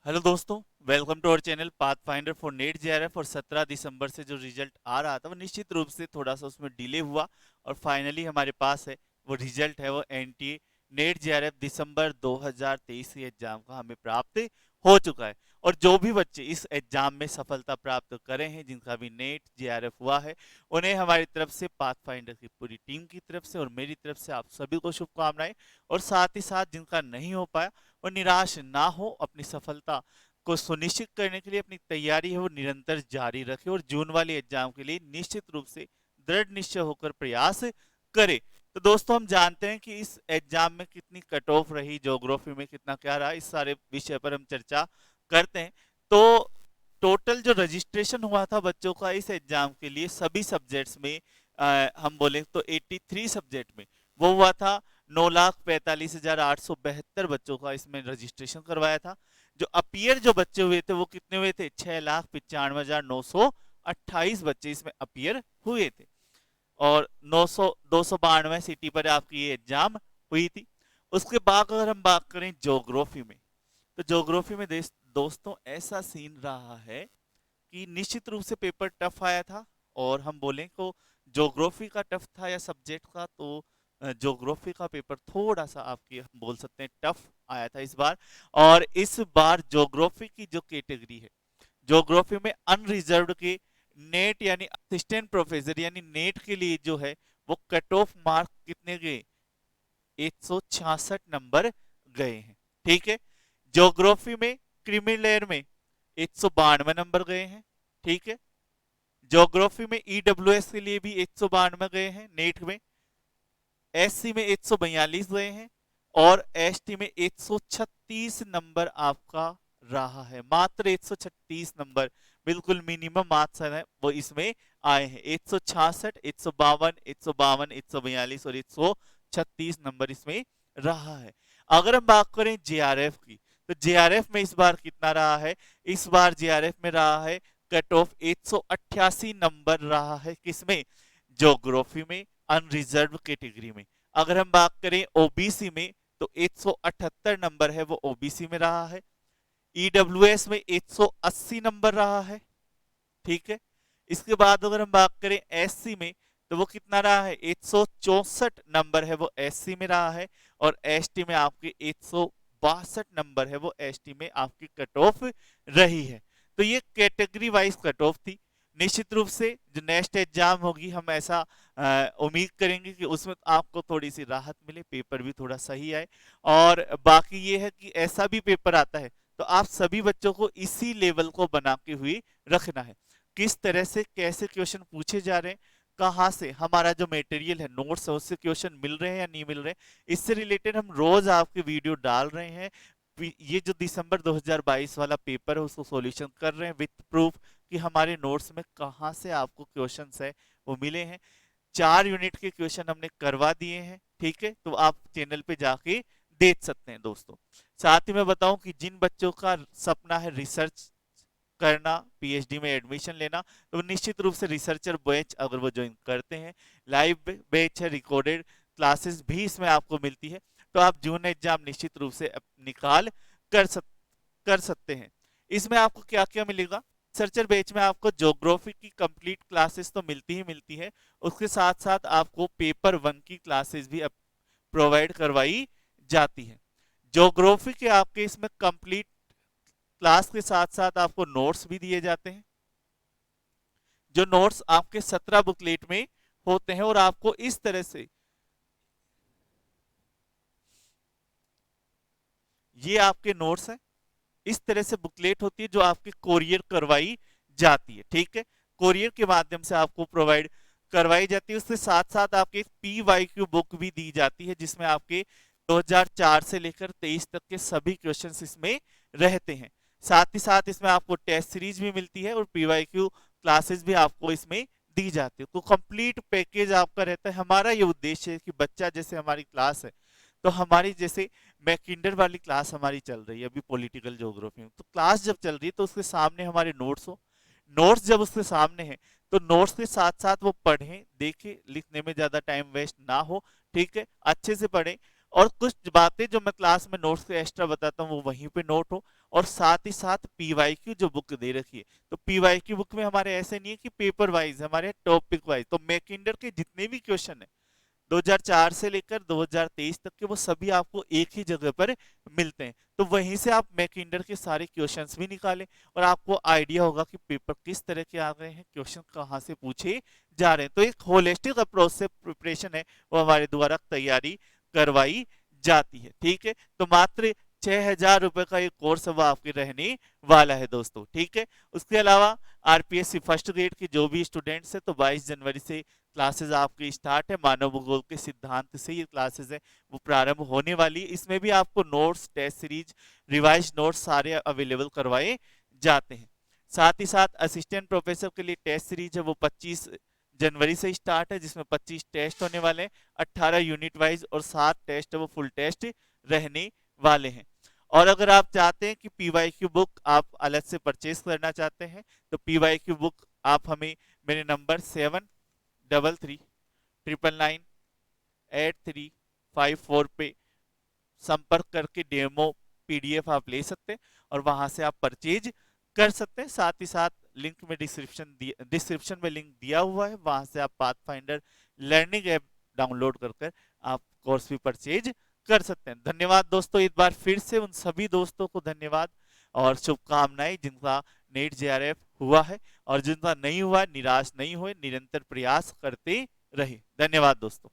Hello दोस्तों, welcome to our channel Path Finder for NET JRF. और 17 दिसंबर से जो रिजल्ट आ रहा था वो निश्चित रूप से थोड़ा सा उसमें डिले हुआ और फाइनली हमारे पास है वो रिजल्ट है, वो एनटीए नेट जेआरएफ दिसंबर 2023 के एग्जाम का हमें प्राप्त हो चुका है। और जो भी बच्चे इस एग्जाम में सफलता प्राप्त करे हैं, जिनका भी नेट जेआरएफ हुआ है, उन्हें हमारी तरफ से पाथ फाइंडर की पूरी टीम की तरफ से और मेरी तरफ से आप सभी को शुभकामनाएं। और साथ ही साथ जिनका नहीं हो पाया और निराश ना हो, अपनी सफलता को सुनिश्चित करने के लिए अपनी तैयारी है वो निरंतर जारी रखे और जून वाले एग्जाम के लिए निश्चित रूप से दृढ़ निश्चय होकर प्रयास करे। तो दोस्तों, हम जानते हैं कि इस एग्जाम में कितनी कट ऑफ रही, ज्योग्राफी में कितना क्या रहा, इस सारे विषय पर हम चर्चा करते हैं। तो टोटल जो रजिस्ट्रेशन हुआ था बच्चों का इस एग्जाम के लिए सभी सब्जेक्ट्स में, हम बोले तो 83 सब्जेक्ट में, वो हुआ था 9,45,872 बच्चों का इसमें रजिस्ट्रेशन करवाया था। जो अपियर जो बच्चे हुए थे वो कितने हुए थे? 6,95,928 बच्चे इसमें अपियर हुए थे। और 292 सीटी पर आपकी ये एग्जाम हुई थी। उसके बाद अगर हम बात करें ज्योग्राफी में, तो ज्योग्राफी में दोस्तों ऐसा सीन रहा है कि निश्चित रूप से पेपर टफ आया था। और हम बोलें तो ज्योग्राफी का टफ था या सब्जेक्ट का, तो ज्योग्राफी का पेपर थोड़ा सा आपकी हम बोल सकते हैं टफ आया था इस बार। और इस बार ज्योग्राफी की जो कैटेगरी है, ज्योग्राफी में अनरिजर्व्ड के नेट यानी असिस्टेंट प्रोफेसर यानी नेट के लिए जो है वो कट ऑफ मार्क कितने गए? 166 नंबर गए हैं। ठीक है। ज्योग्राफी में क्रीमी लेयर में 192 नंबर गए हैं। ठीक है। ज्योग्राफी में ईडब्ल्यूएस के लिए भी 192 गए हैं नेट में। एससी में 142 गए हैं। और एसटी में 136 नंबर आपका रहा है। मात्र 136 नंबर, बिल्कुल मिनिमम मार्क्स है वो इसमें आए हैं। 166, 152, 152, 142 और 136 नंबर इसमें रहा है। अगर हम बात करें जेआरएफ की, तो जेआरएफ में इस बार कितना रहा है? इस बार जेआरएफ में रहा है कट ऑफ 188 नंबर रहा है। किसमें? ज्योग्राफी में, अनरिजर्व कैटेगरी में। अगर हम बात करें ओबीसी में, तो 178 नंबर है वो ओबीसी में रहा है। ईडब्ल्यूएस में 180 नंबर रहा है। ठीक है। इसके बाद अगर हम बात करें एससी में, तो वो कितना रहा है? 164 नंबर है वो एससी में रहा है। और एसटी में आपके 162 नंबर है वो एसटी में आपकी कट ऑफ रही है। तो ये कैटेगरी वाइज कट ऑफ थी। निश्चित रूप से जो नेक्स्ट एग्जाम होगी, हम ऐसा उम्मीद करेंगे कि उसमें आपको थोड़ी सी राहत मिले, पेपर भी थोड़ा सही आए। और बाकी ये है कि ऐसा भी पेपर आता है तो आप सभी बच्चों को इसी लेवल को बना के हुए रखना है। किस तरह से कैसे क्वेश्चन पूछे जा रहे हैं, कहाँ से हमारा जो मटेरियल है, नोट्स है, उससे क्वेश्चन मिल रहे हैं या नहीं मिल रहे हैं, इससे रिलेटेड हम रोज आपके वीडियो डाल रहे हैं। ये जो दिसंबर 2022 वाला पेपर है उसको सॉल्यूशन कर रहे हैं विथ प्रूफ कि हमारे नोट्स में कहाँ से आपको क्वेश्चंस है वो मिले हैं। 4 यूनिट के क्वेश्चन हमने करवा दिए हैं। ठीक है। तो आप चैनल पे जाके देख सकते हैं दोस्तों। साथ ही मैं बताऊं कि जिन बच्चों का सपना है रिसर्च करना, पीएचडी में एडमिशन लेना, तो निश्चित रूप से रिसर्चर बैच अगर वो ज्वाइन करते हैं, लाइव बैच है, रिकॉर्डेड क्लासेस भी इसमें आपको मिलती है। तो आप जून एग्जाम निश्चित रूप से निकाल कर सक कर सकते हैं। इसमें आपको क्या क्या मिलेगा? रिसर्चर बैच में आपको ज्योग्राफी की कंप्लीट क्लासेस तो मिलती ही मिलती है, उसके साथ साथ आपको पेपर 1 की क्लासेस भी प्रोवाइड करवाई जाती है। ज्योग्राफी के आपके इसमें कंप्लीट क्लास के साथ साथ आपको नोट्स भी दिए जाते हैं, जो नोट्स आपके 17 बुकलेट में होते हैं। और आपको इस तरह से ये आपके नोट्स हैं, इस तरह से बुकलेट होती है जो आपकी कोरियर करवाई जाती है। ठीक है। कोरियर के माध्यम से आपको प्रोवाइड करवाई जाती है। उसके साथ साथ आपके पीवाईक्यू बुक भी दी जाती है, जिसमें आपके 2004 से लेकर 23 तक के सभी क्वेश्चंस इसमें रहते हैं। साथ ही साथ इसमें आपको टेस्ट सीरीज भी मिलती है और पीवाईक्यू क्लासेस भी आपको इसमें दी जाती है। तो कंप्लीट पैकेज आपका रहता है। हमारा ये उद्देश्य है कि बच्चा, जैसे हमारी क्लास है, तो हमारी जैसे मैकिंडर वाली क्लास हमारी चल रही है अभी पॉलिटिकल ज्योग्राफी में, तो क्लास जब चल रही है तो उसके सामने हमारे नोट्स हो। नोट्स जब उसके सामने हैं तो नोट्स के साथ साथ वो पढ़ें, देखें, लिखने में ज्यादा टाइम वेस्ट ना हो। ठीक है। अच्छे से पढ़ें। और कुछ बातें जो मैं क्लास में नोट्स के एक्स्ट्रा बताता हूँ वो वहीं पे नोट हो, और साथ ही साथ पीवाईक्यू जो बुक दे रखी है, तो पीवाईक्यू बुक में हमारे ऐसे नहीं है कि पेपर वाइज, हमारे टॉपिक वाइज, तो मैकिंडर के जितने भी क्वेश्चन है 2004 से लेकर 2023 तक के, वो सभी आपको एक ही जगह पर मिलते हैं। तो वहीं से आप मैकिंडर के सारे क्वेश्चंस भी निकालें और आपको आइडिया होगा कि पेपर किस तरह के आ गए हैं, क्वेश्चन कहाँ से पूछे जा रहे हैं। तो एक होलिस्टिक अप्रोच से प्रिपरेशन है वो हमारे द्वारा तैयारी करवाई जाती है। ठीक है, तो मात्र 6,000 रुपए का ये कोर्स वो आपके रहने वाला है दोस्तों। ठीक है, उसके अलावा आरपीएससी फर्स्ट ग्रेड के जो भी स्टूडेंट्स है, तो 22 जनवरी से क्लासेस आपकी स्टार्ट है। मानव भूगोल के सिद्धांत से ये क्लासेस है वो प्रारंभ होने वाली है। इसमें भी आपको notes, test series, revise notes सारे अवेलेबल करवाए जाते हैं। साथ ही साथ असिस्टेंट प्रोफेसर के लिए टेस्ट सीरीज है वो 25 जनवरी से स्टार्ट है, जिसमें 25 टेस्ट होने वाले हैं, 18 यूनिट वाइज, और 7 टेस्ट है वो फुल टेस्ट रहने वाले हैं। और अगर आप चाहते हैं कि पीवाईक्यू बुक आप अलग से परचेज करना चाहते हैं, तो पीवाईक्यू बुक आप हमें मेरे नंबर 7333998354 पे संपर्क करके डेमो पीडीएफ आप ले सकते हैं और वहां से आप परचेज कर सकते हैं। साथ ही साथ लिंक में डिस्क्रिप्शन में लिंक दिया हुआ है, वहां से आप पाथफाइंडर लर्निंग ऐप डाउनलोड कर आप कोर्स भी परचेज कर सकते हैं। धन्यवाद दोस्तों, एक बार फिर से उन सभी दोस्तों को धन्यवाद और शुभकामनाएं जिनका नेट जेआरएफ हुआ है, और जिनका नहीं हुआ निराश नहीं हुए, निरंतर प्रयास करते रहे। धन्यवाद दोस्तों।